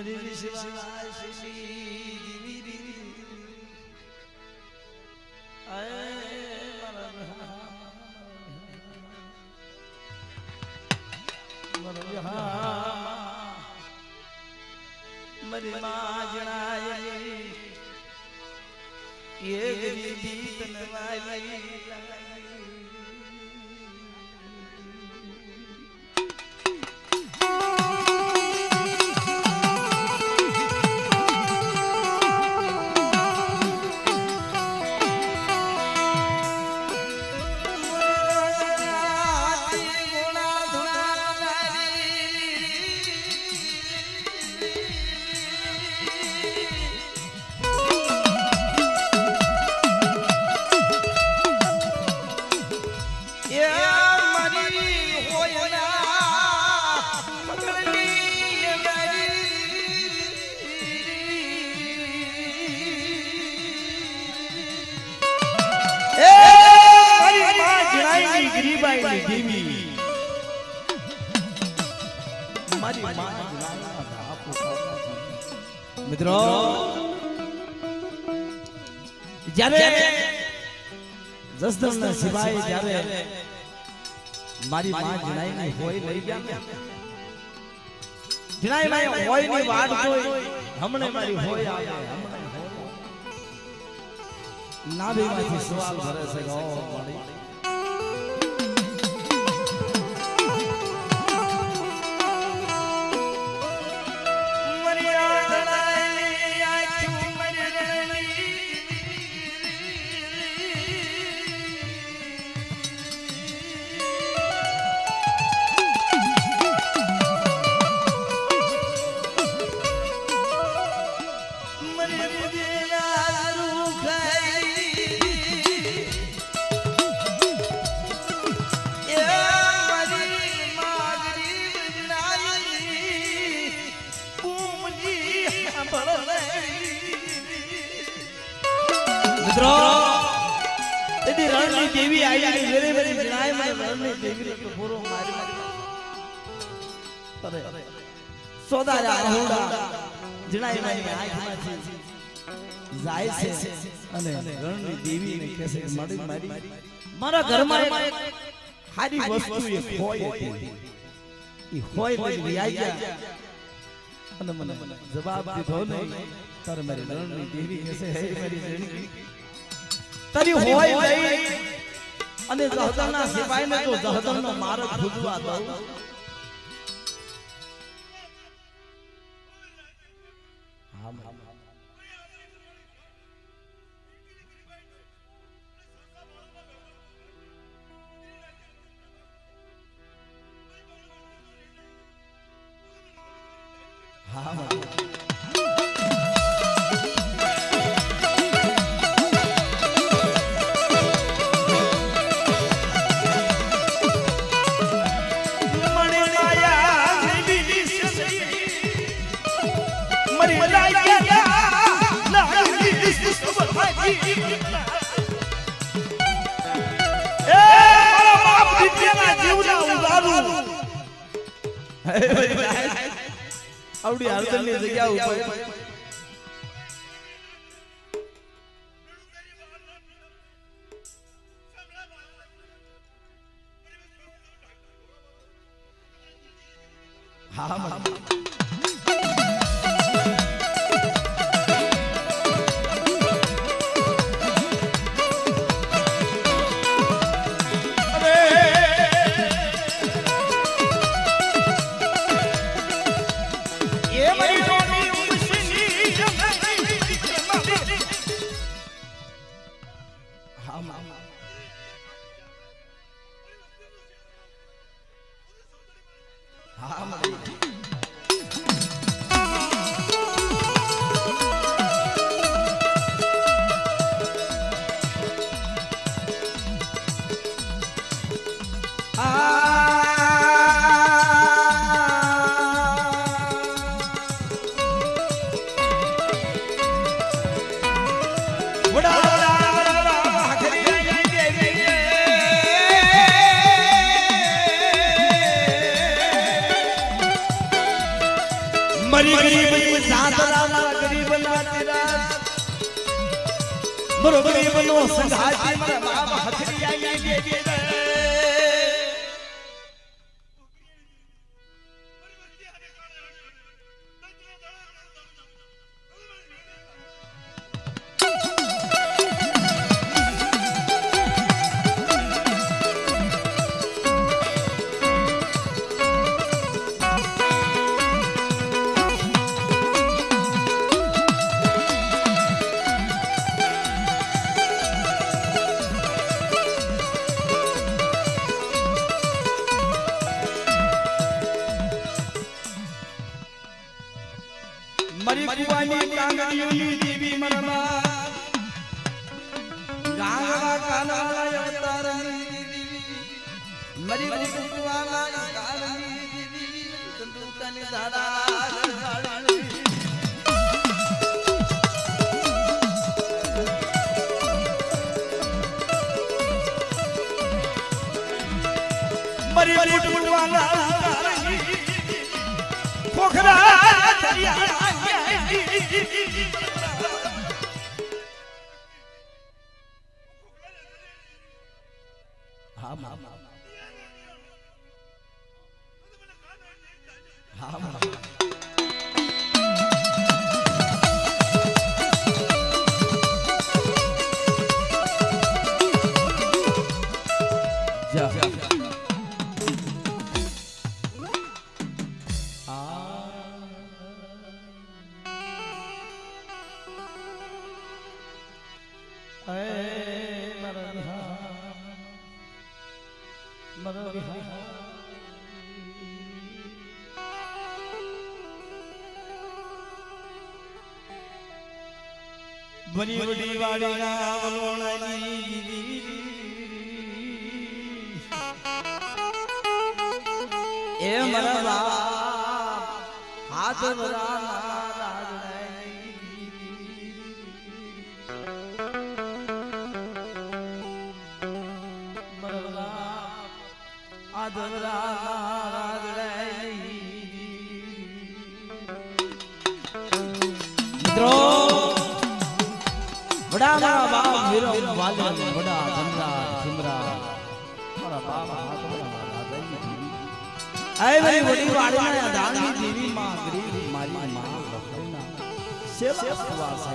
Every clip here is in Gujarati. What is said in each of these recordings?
મરી વિશ્વાસની મરી માં જણાય એ ગરીબી તનવાઈ મિત્રો જ્યારે જસદણના સિવાય જ્યારે મારી માં જણાઈ હોય લઈ ગયા જણાઈ માં હોય ની વાત જોઈ હમણે મારી હોય આવે નાભીમાંથી સવાલ ભરે છે ઓ મારી રણની દેવી આવી મેરે મેરે જણાય મને રણની દેવી તો પૂરો મારી અરે સોદારા આહુડા જણાય મને આંખમાંથી જાય છે અને રણની દેવી ને કહે છે મારી મારા ઘરમાં એક હારી વસ્તુ એ હોય હતી ઈ હોય ને વ્યાઈ ગયા અને મને જવાબ દીધો નહીં તારે મારી રણની દેવી કહે છે હે મારી રણની તરી હોય નહીં અને જહદરના સિપાહીને તો જહદરનો માર્ગ ભૂજવા દો હા આવડી હાલતની જગ્યા ઉપર હા બરો ગરીબનો સંઘાતી મારા બાપ હથરી આવી દે મરી કુવાની કાંગરીઓની દેવી મનમાં ગાંગા કાનાળા અવતારની દેવી મરી કુવાના કાનની દેવી તંદુકની દાડા મરી કુવાના કાનની પોખરા થયા બની વડી વાડીના વલોણાની એ મારા બાપ હાથ વરાના રાજડાઈ મારા બાપ હાથ વરાના રાજડાઈ મિત્રો बड़ा मारा बाप वीरो वाले बड़ा धंधा सिमरा मारा बाप हाथ बड़ा राजा आई मेरी बड़ी वाड़ी में दानी देवी मां गरीब मारी मां लखना सेवा सुवास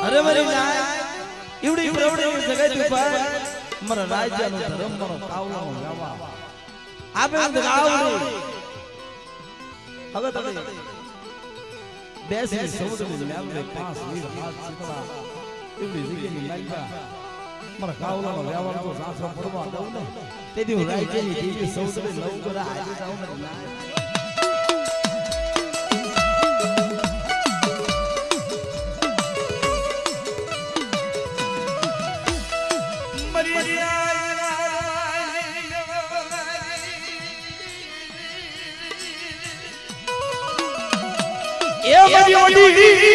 अरे मेरी इवड़ी प्रवड़ी जगह पर मर राज्य नो धर्म मरो कावला नो गावा आपे गावड़ी હવે તમે બેસી સૌદની મેલને પાસ વીર હાથ સીતવા એવડી જગ્યાની લાગ્યા મારા કાવલાનો વ્યવહાર તો સાસરો પડવા દઉં ને તેથી હું રાજ્યની દેવી સૌદને લઉં કરા આજે જાઉં ને ના એ મારી વાડી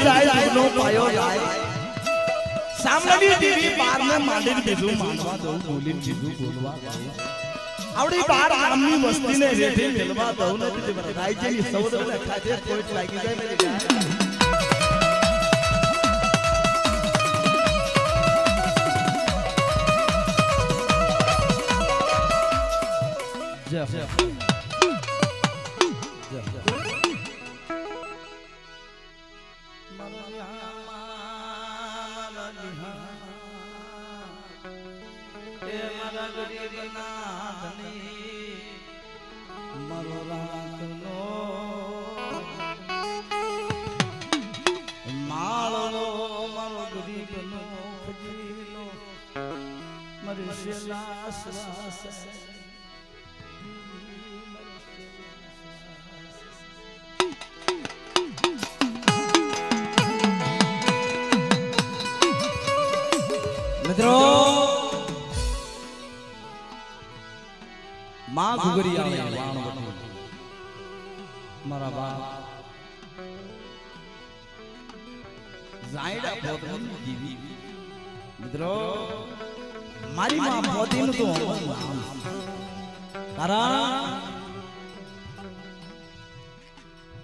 જાય નો પાયો જાય સામલાની દેવી બારને માંડીને બીજું માનવા દઉં બોલીને બીજું બોલવા દઉં આવડી બાર ગામની વસ્તીને રેઠે મેલવા દઉં નથી રાજ્યની સૌદરને ખાતે કોઈ લાગી જાય મેરી જાય મિત્રો માં ઘુઘરિયા મારા બાપ જાયડા પોતની દીવી મિત્રો મારી માં પોતીનું તો કારણ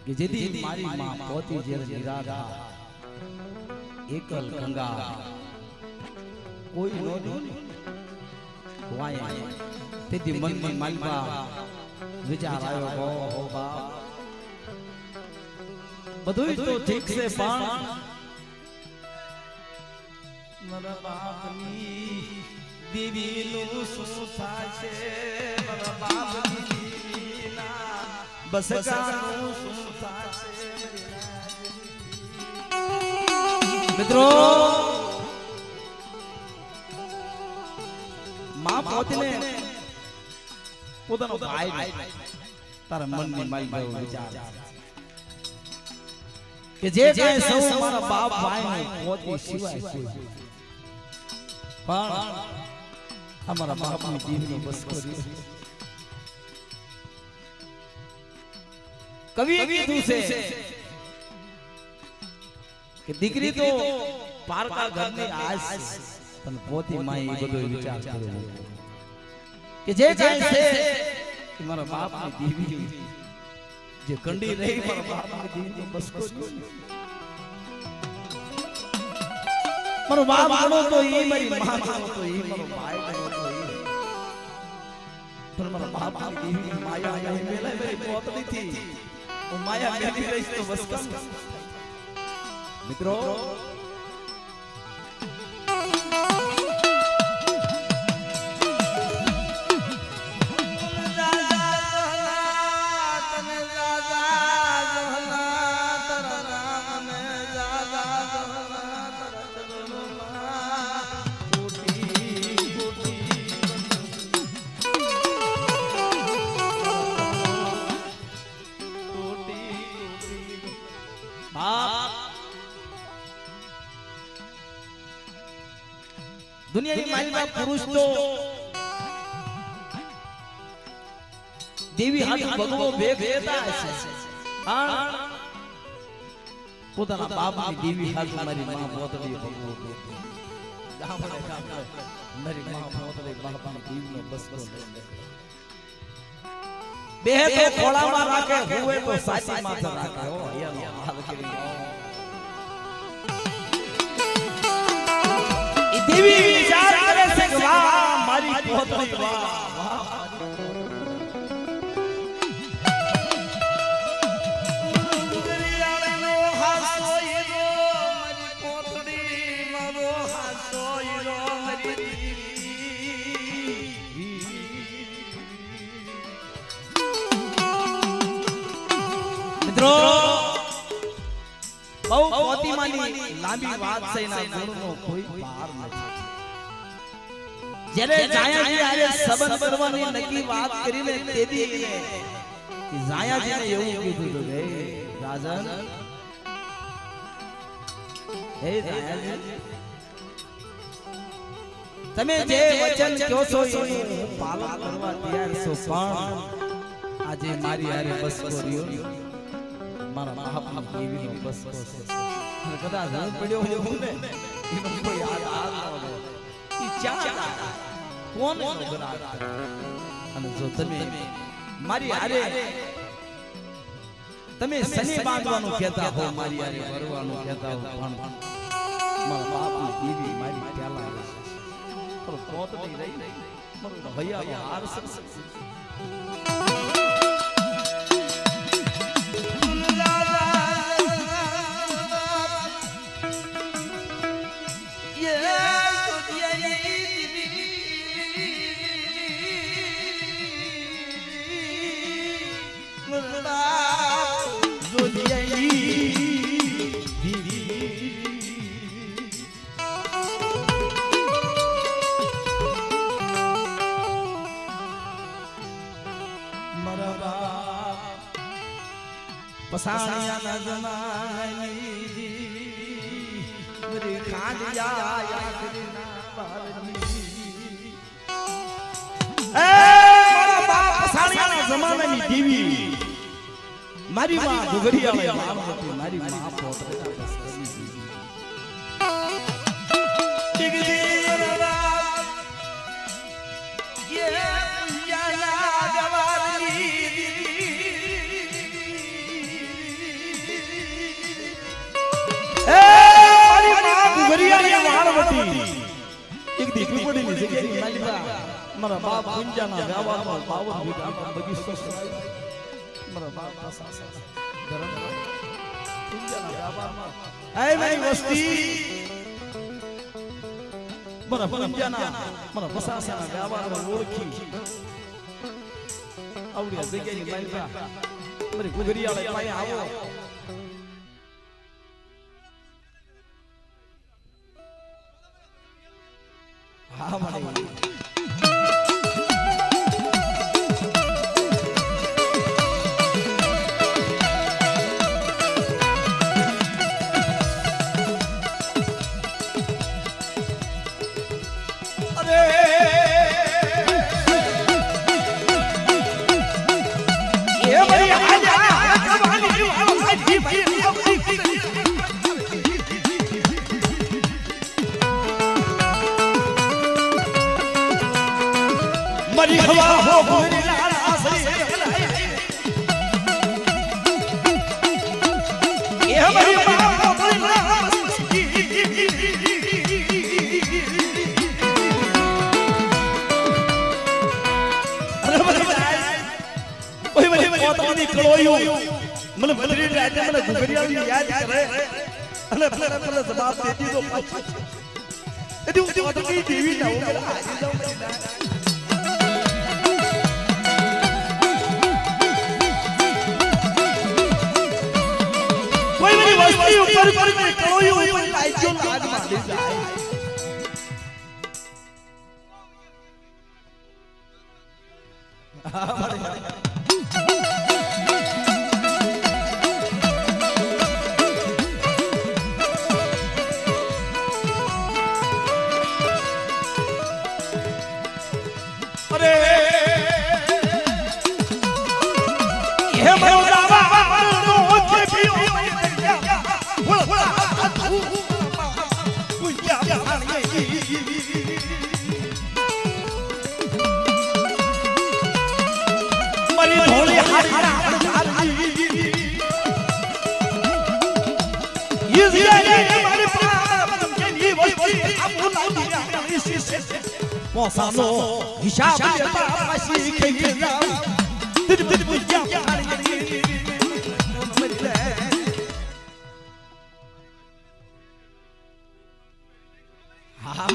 કે જેથી મારી માં પોતી જે નિરાધા એકલ ગંગા કોઈ નો વાય તેથી મનમાં માલવા વિચાર આવ્યો હો બાપ બધું તો ઠીક છે પણ મારા બાપની દેવીનું શું થાશે મારા બાપની દેવીના બસકાનું શું થાશે મિત્રો માં પોતને પોતાનો ભાઈ તારા મનની મારી વિચાર કે જે કાંઈ સૌ મારા બાપ ભાઈ પોતી સિવાય કોઈ પણ અમારા બાપની દીવનો બસ કરી કવિ કીધું છે કે દીકરી તો પારકા ઘરની આશ પણ પોતી માં એ બધો વિચાર કર્યો કે જે કાંઈ છે કે મારા બાપની દીવી જે કંડી રહી મારા બાપની દીવીનો બસ કરી મારો બાપ ગણો તો ઈ મારી માં ગણો તો ઈ મારો ભાઈ ગણો તો ઈ પણ મારા બાપની દેવી માયા અહીં મેલાય મારી પોતની થી હું માયા મેલી રહીશ તો બસ કર મિત્રો दुनिया मालिका पुरुष तो देवी हाथ भगवो भेग देता है हां પોતાના બાપની દેવી હાથ મારી માં પોતડી ભગવો ગામડે ગામડે મારી માં પોતડી બાપની દેવીનો બસકો બે તો ખોળામાં રાખે હુએ તો સાચી માથે રાખે હો એનો હાલ કરી દેવી વિચાર કરે છે કે વાહ મારી પોતડી વાહ ગુગરિયાનો હાસો ઈરો મારી પોતડી મારો હાસો ઈરો મારી મિત્રો બહુ પોતીમાની લાંબી વાત છે એના ગુણનો કોઈ પાર નથી જ્યારે જાયાજી આરે સંબંધ કરવાની નક્કી વાત કરીને તેદી કે જાયાજીને એવું કીધું તો હે રાજન હે જાયાજી તમે જે વચન કહો છો એનું પાલન કરવા તૈયાર છો પણ આજે મારી હારે બસ કર્યો મારા બાપની દેવીનો બસ કર્યો કદાચ હું પડ્યો હું ને એનો કોઈ યાદ ન રહે ઈ ચા કોણ ગરાગ અને જો તમે મારી હારે તમે સની બાંધવાનું કહેતા હો મારી હારે વરવાનું કહેતા હો પણ મારા બાપની દીવી મારી પ્યાલા પણ પોત નહીં રહી મારો ભૈયાનો હાર સરસ પસાણિયા નજમાની મરી ખાંડિયા યાદના પારની એ મારા બાપ પસાણિયાના જમાનાની દેવી મારી માં ડુગરિયાળે નામ હતી મારી માં પોતરા બસની એક દીકરી પડી ની જગ્યાએ માલિકા મારા બાપ ગુંજાના ગાવામાં 52 વીઘાનો બગીચો છે મારા બાપ પાસા ધરમ ગુંજાના ગાવામાં આય મારી વસ્તી મારા ગુંજાના મારા પસાસાના ગાવામાં ઓળખી આવડી જગ્યાની માલિકા મારી ગુગરિયાળે પાસે આવો હા મારી मरी हवा हो पूरी लाला से ये हमारी मां हो पूरी लाला ओए मरी पोतनी कलोयो મને બદરી રાતે મને ગુગરિયાની યાદ કરે અને ભલે જવાબ દેતી તો પાછી એ તો કઈ દેવી ના હું હાજી જાઉં કોઈ મેરી વસ્તી ઉપર પર કલોયો ઉપર લાઈજો લાગ મારી જાય अरे ये मरोदावा नो के पियो मरी ढोली हारा ये हमारे प्राण के लिए वही अब बुला इसी से मोसानो हिसाब लेता पासी खेला दिल बुझा हां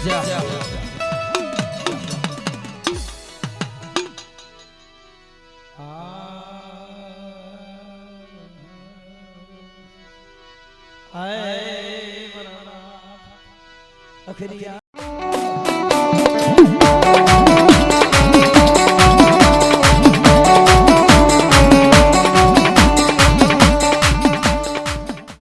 जा अखरिया